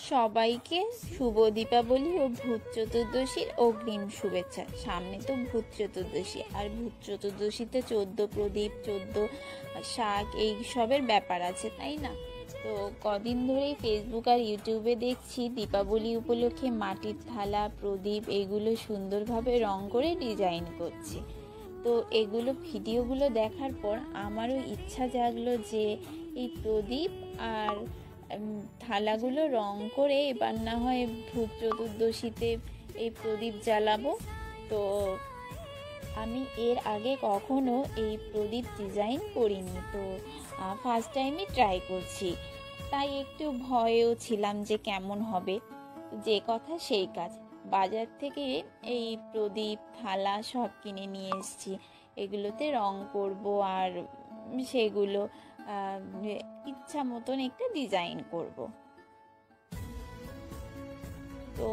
সবাইকে শুভ দীপাবলি ও ভূত চতুর্দশীর অগ্রিম শুভেচ্ছা। সামনে তো ভূত চতুর্দশী, আর ভূত চতুর্দশীতে 14 প্রদীপ, 14 শাক এই সবের ব্যাপার আছে, তাই না? তো কদিন ধরেই ফেসবুক আর ইউটিউবে দেখছি দীপাবলি উপলক্ষে মাটির থালা, প্রদীপ এগুলো সুন্দরভাবে রং করে ডিজাইন করছে। তো ভিডিওগুলো দেখার পর আমারও ইচ্ছা জাগলো যে এই প্রদীপ আর থালাগুলো রং করে এবার না হয় ভূত চতুর্দশীতে এই প্রদীপ জ্বালাবো। তো আমি এর আগে কখনো এই প্রদীপ ডিজাইন করিনি, তো ফার্স্ট টাইমই ট্রাই করছি, তাই একটু ভয়েও ছিলাম যে কেমন হবে। যে কথা সেই কাজ, বাজার থেকে এই প্রদীপ থালা সব কিনে নিয়ে এসেছি। এগুলোতে রং করব আর সেগুলো ইচ্ছা মতন একটা ডিজাইন করব। তো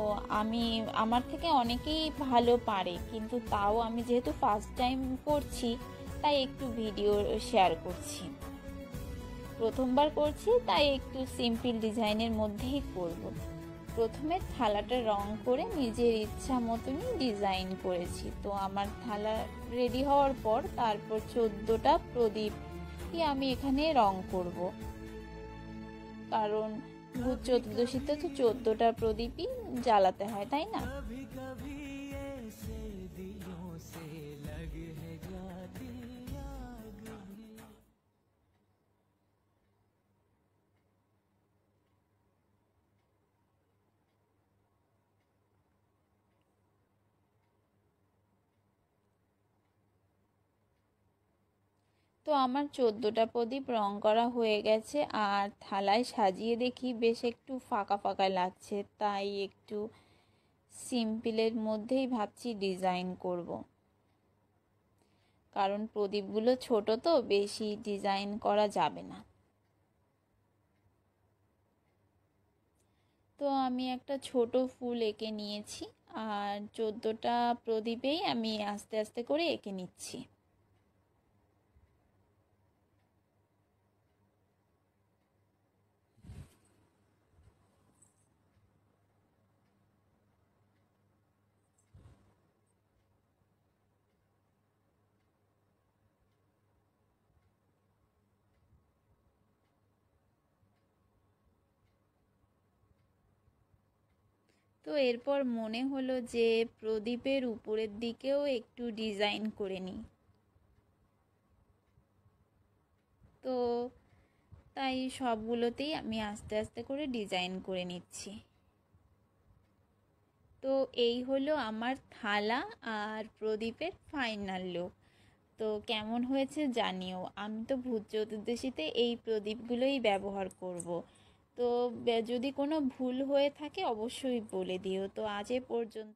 আমার থেকে অনেকেই ভালো পারে, কিন্তু তাও আমি যেহেতু ফার্স্ট টাইম করছি তাই একটু ভিডিও শেয়ার করছি। প্রথমবার করছি তাই একটু সিম্পল ডিজাইনের মধ্যেই করব। প্রথমে থালাটা রং করে নিজের ইচ্ছা মতনই ডিজাইন করেছি। তো আমার থালা রেডি হওয়ার পর তারপর 14টা প্রদীপ আমি এখানে রং করব, কারণ ভূত চতুর্দশীতে তো 14টা প্রদীপই জ্বালাতে হয়, তাই না? তো আমার 14টা প্রদীপ রং করা হয়ে গেছে, আর থালায় সাজিয়ে দেখি বেশ একটু ফাঁকা ফাঁকা লাগছে, তাই একটু সিম্পলের মধ্যেই ভাবছি ডিজাইন করব, কারণ প্রদীপগুলো ছোট তো বেশি ডিজাইন করা যাবে না। তো আমি একটা ছোট ফুল এঁকে নিয়েছি, আর 14টা প্রদীপেই আমি আস্তে আস্তে করে এঁকে নিচ্ছি। তো এরপর মনে হলো যে প্রদীপের উপরের দিকেও একটু ডিজাইন করে নিই, তো তাই সবগুলোতেই আমি আস্তে আস্তে করে ডিজাইন করে নিচ্ছি। তো এই হলো আমার থালা আর প্রদীপের ফাইনাল লুক। তো কেমন হয়েছে জানিও। আমি তো ভূত চতুর্দশীতে এই প্রদীপগুলোই ব্যবহার করব। তো যদি কোনো ভুল হয়ে থাকে অবশ্যই বলে দিও। তো আজ এ পর্যন্ত।